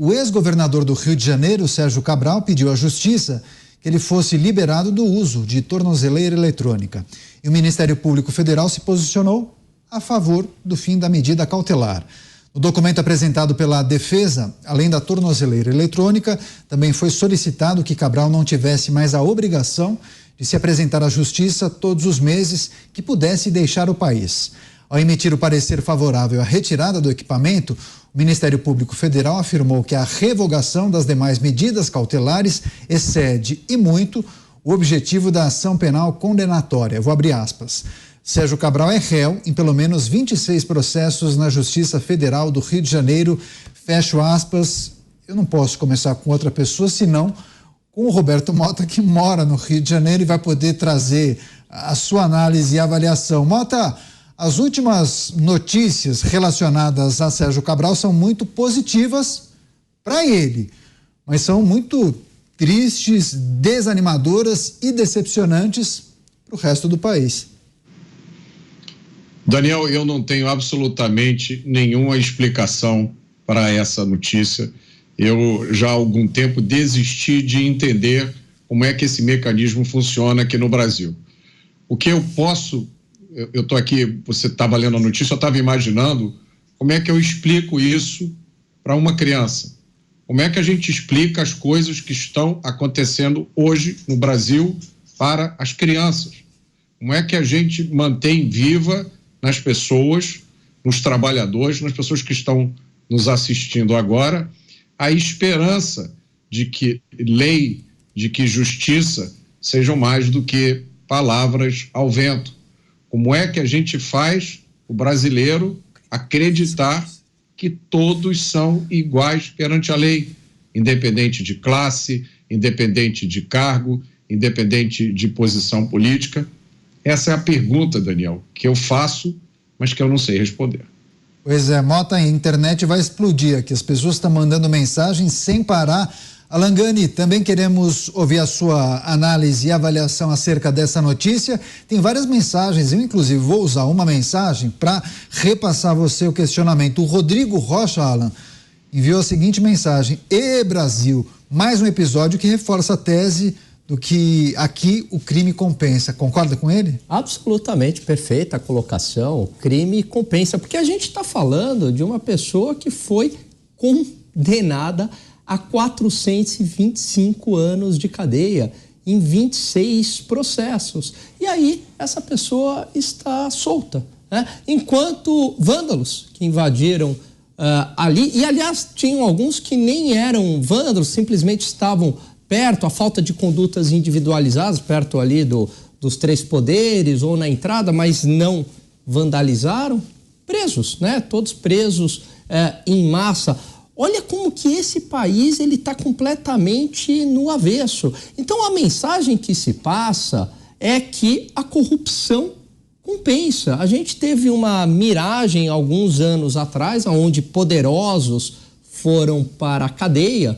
o ex-governador do Rio de Janeiro, Sérgio Cabral, pediu à Justiça que ele fosse liberado do uso de tornozeleira eletrônica. E o Ministério Público Federal se posicionou a favor do fim da medida cautelar. No documento apresentado pela defesa, além da tornozeleira eletrônica, também foi solicitado que Cabral não tivesse mais a obrigação de se apresentar à Justiça todos os meses, que pudesse deixar o país. Ao emitir o parecer favorável à retirada do equipamento, o Ministério Público Federal afirmou que a revogação das demais medidas cautelares excede e muito o objetivo da ação penal condenatória. Vou abrir aspas. Sérgio Cabral é réu em pelo menos 26 processos na Justiça Federal do Rio de Janeiro. Fecho aspas. Eu não posso começar com outra pessoa, senão com o Roberto Mota, que mora no Rio de Janeiro e vai poder trazer a sua análise e avaliação. Mota, as últimas notícias relacionadas a Sérgio Cabral são muito positivas para ele, mas são muito tristes, desanimadoras e decepcionantes para o resto do país. Daniel, eu não tenho absolutamente nenhuma explicação para essa notícia. Eu já há algum tempo desisti de entender como é que esse mecanismo funciona aqui no Brasil. O que eu posso, eu estou aqui, você estava lendo a notícia, eu estava imaginando como é que eu explico isso para uma criança. Como é que a gente explica as coisas que estão acontecendo hoje no Brasil para as crianças? Como é que a gente mantém viva nas pessoas, nos trabalhadores, nas pessoas que estão nos assistindo agora, a esperança de que lei, de que justiça sejam mais do que palavras ao vento? Como é que a gente faz o brasileiro acreditar que todos são iguais perante a lei, independente de classe, independente de cargo, independente de posição política? Essa é a pergunta, Daniel, que eu faço, mas que eu não sei responder. Pois é, Mota, a internet vai explodir aqui. As pessoas estão mandando mensagens sem parar. Alan Gani, também queremos ouvir a sua análise e avaliação acerca dessa notícia. Tem várias mensagens, eu inclusive vou usar uma mensagem para repassar a você o questionamento. O Rodrigo Rocha, Alan, enviou a seguinte mensagem: "E Brasil, mais um episódio que reforça a tese do que aqui o crime compensa." Concorda com ele? Absolutamente perfeita a colocação. O crime compensa, porque a gente está falando de uma pessoa que foi condenada a 425 anos de cadeia em 26 processos. E aí essa pessoa está solta, né? Enquanto vândalos que invadiram ali, e aliás tinham alguns que nem eram vândalos, simplesmente estavam perto, a falta de condutas individualizadas, perto ali dos três poderes ou na entrada, mas não vandalizaram, presos, né? Todos presos em massa. Olha como que esse país ele está completamente no avesso. Então a mensagem que se passa é que a corrupção compensa. A gente teve uma miragem alguns anos atrás, onde poderosos foram para a cadeia,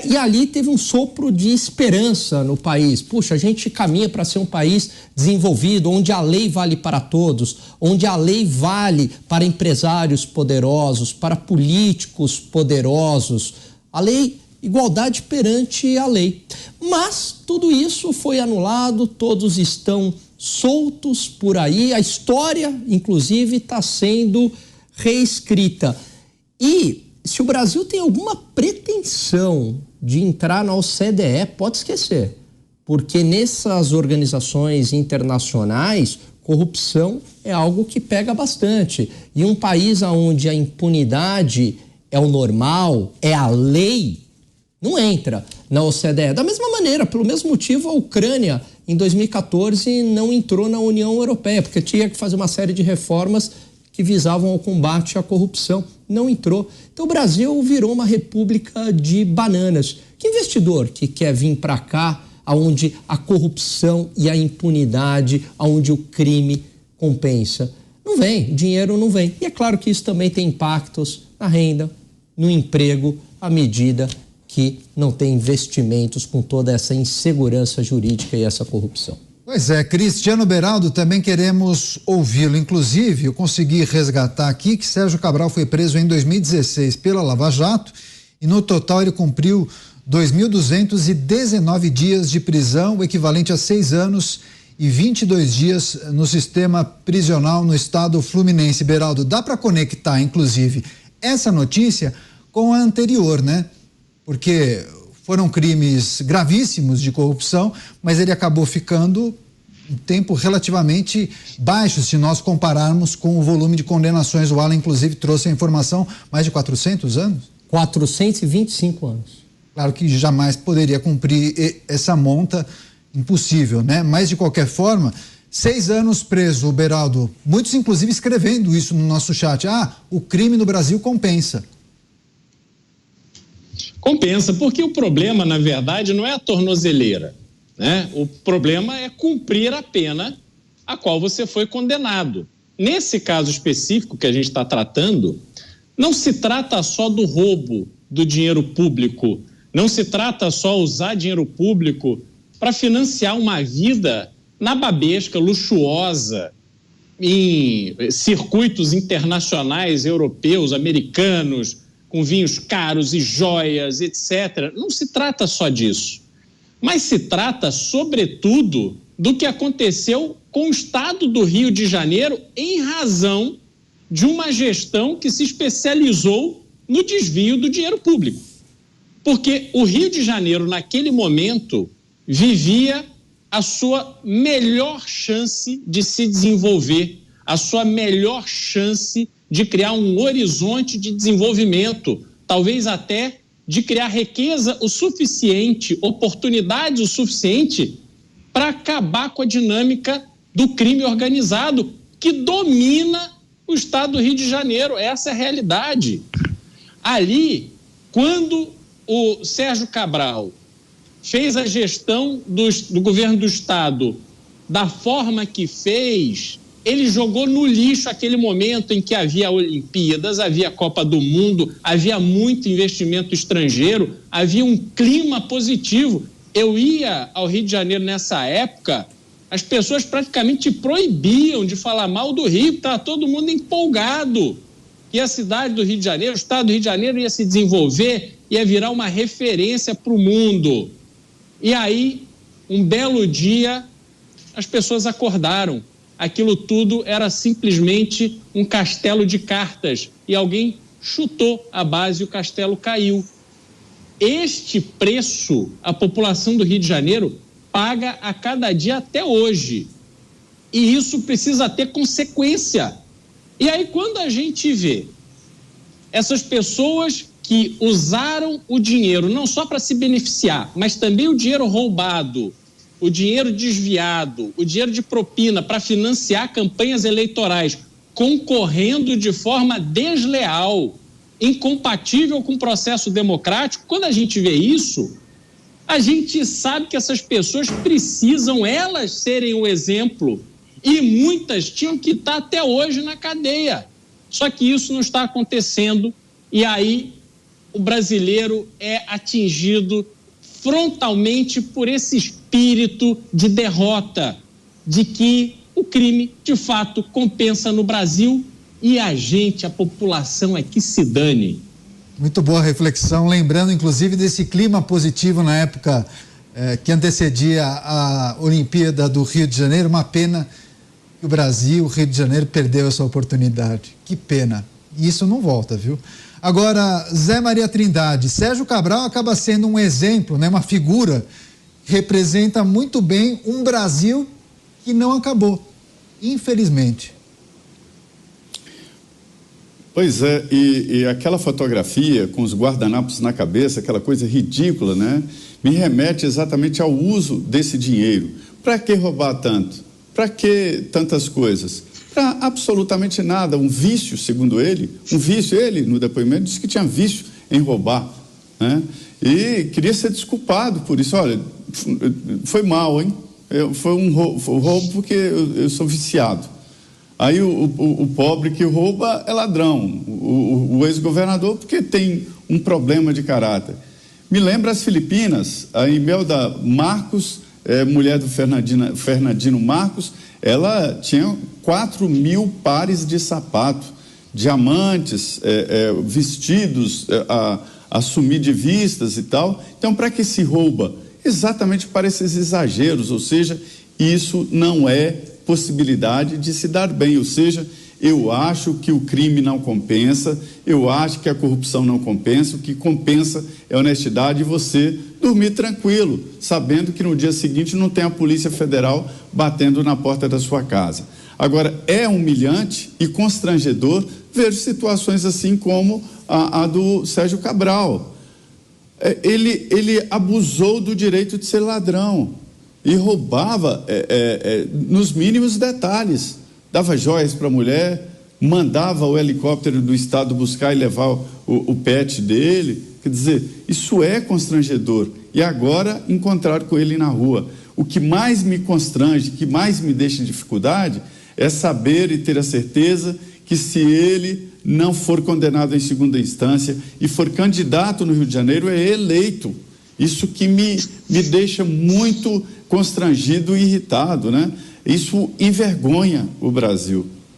e ali teve um sopro de esperança no país. Puxa, a gente caminha para ser um país desenvolvido, onde a lei vale para todos, onde a lei vale para empresários poderosos, para políticos poderosos. A lei, igualdade perante a lei. Mas tudo isso foi anulado, todos estão soltos por aí. A história, inclusive, está sendo reescrita. E se o Brasil tem alguma pretensão de entrar na OCDE, pode esquecer, porque nessas organizações internacionais, corrupção é algo que pega bastante. E um país onde a impunidade é o normal, é a lei, não entra na OCDE. Da mesma maneira, pelo mesmo motivo, a Ucrânia, em 2014, não entrou na União Europeia, porque tinha que fazer uma série de reformas que visavam o combate à corrupção. Não entrou. Então o Brasil virou uma república de bananas. Que investidor que quer vir para cá, onde a corrupção e a impunidade, onde o crime compensa? Não vem, dinheiro não vem. E é claro que isso também tem impactos na renda, no emprego, à medida que não tem investimentos com toda essa insegurança jurídica e essa corrupção. Pois é, Cristiano Beraldo, também queremos ouvi-lo. Inclusive, eu consegui resgatar aqui que Sérgio Cabral foi preso em 2016 pela Lava Jato e no total ele cumpriu 2.219 dias de prisão, o equivalente a 6 anos e 22 dias no sistema prisional no estado fluminense. Beraldo, dá para conectar, inclusive, essa notícia com a anterior, né? Porque foram crimes gravíssimos de corrupção, mas ele acabou ficando um tempo relativamente baixo se nós compararmos com o volume de condenações. O Alan, inclusive, trouxe a informação, mais de 400 anos? 425 anos. Claro que jamais poderia cumprir essa monta, impossível, né? Mas, de qualquer forma, 6 anos preso, Beraldo. Muitos, inclusive, escrevendo isso no nosso chat. O crime no Brasil compensa. Compensa, porque o problema, na verdade, não é a tornozeleira, né? O problema é cumprir a pena a qual você foi condenado. Nesse caso específico que a gente está tratando, não se trata só do roubo do dinheiro público, não se trata só usar dinheiro público para financiar uma vida nababesca, luxuosa, em circuitos internacionais, europeus, americanos, com vinhos caros e joias, etc. Não se trata só disso, mas se trata, sobretudo, do que aconteceu com o estado do Rio de Janeiro em razão de uma gestão que se especializou no desvio do dinheiro público. Porque o Rio de Janeiro, naquele momento, vivia a sua melhor chance de se desenvolver, a sua melhor chance de criar um horizonte de desenvolvimento, talvez até de criar riqueza o suficiente, oportunidades o suficiente para acabar com a dinâmica do crime organizado que domina o estado do Rio de Janeiro. Essa é a realidade. Ali, quando o Sérgio Cabral fez a gestão do governo do estado da forma que fez, ele jogou no lixo aquele momento em que havia Olimpíadas, havia Copa do Mundo, havia muito investimento estrangeiro, havia um clima positivo. Eu ia ao Rio de Janeiro nessa época, as pessoas praticamente proibiam de falar mal do Rio, estava todo mundo empolgado que a cidade do Rio de Janeiro, o estado do Rio de Janeiro ia se desenvolver, ia virar uma referência para o mundo. E aí, um belo dia, as pessoas acordaram. Aquilo tudo era simplesmente um castelo de cartas e alguém chutou a base e o castelo caiu. Este preço a população do Rio de Janeiro paga a cada dia até hoje. E isso precisa ter consequência. E aí, quando a gente vê essas pessoas que usaram o dinheiro não só para se beneficiar, mas também o dinheiro roubado, o dinheiro desviado, o dinheiro de propina para financiar campanhas eleitorais, concorrendo de forma desleal, incompatível com o processo democrático, quando a gente vê isso, a gente sabe que essas pessoas precisam elas serem o exemplo e muitas tinham que estar até hoje na cadeia. Só que isso não está acontecendo e aí o brasileiro é atingido frontalmente por esse espírito de derrota, de que o crime, de fato, compensa no Brasil e a gente, a população, é que se dane. Muito boa reflexão, lembrando, inclusive, desse clima positivo na época que antecedia a Olimpíada do Rio de Janeiro. Uma pena que o Brasil, o Rio de Janeiro, perdeu essa oportunidade. Que pena. E isso não volta, viu? Agora, Zé Maria Trindade, Sérgio Cabral acaba sendo um exemplo, né, uma figura que representa muito bem um Brasil que não acabou, infelizmente. Pois é, e aquela fotografia com os guardanapos na cabeça, aquela coisa ridícula, né, me remete exatamente ao uso desse dinheiro. Para que roubar tanto? Para que tantas coisas? Para absolutamente nada, um vício, segundo ele, ele no depoimento disse que tinha vício em roubar, né? E queria ser desculpado por isso. Olha, foi mal, hein? Foi um roubo porque eu sou viciado. Aí o pobre que rouba é ladrão, o ex-governador porque tem um problema de caráter. Me lembra as Filipinas, a Imelda Marcos, mulher do Fernandino Marcos, ela tinha 4.000 pares de sapato, diamantes, vestidos, assumir divistas e tal. Então, para que se rouba? Exatamente para esses exageros, ou seja, isso não é possibilidade de se dar bem, ou seja, eu acho que o crime não compensa, eu acho que a corrupção não compensa, o que compensa é a honestidade e você dormir tranquilo, sabendo que no dia seguinte não tem a Polícia Federal batendo na porta da sua casa. Agora, é humilhante e constrangedor ver situações assim como a do Sérgio Cabral. Ele abusou do direito de ser ladrão e roubava nos mínimos detalhes. Dava joias para a mulher, mandava o helicóptero do Estado buscar e levar o pet dele. Quer dizer, isso é constrangedor. E agora encontrar com ele na rua. O que mais me constrange, que mais me deixa em dificuldade, é saber e ter a certeza que se ele não for condenado em segunda instância e for candidato no Rio de Janeiro, é eleito. Isso que me deixa muito constrangido e irritado, né? Isso envergonha o Brasil.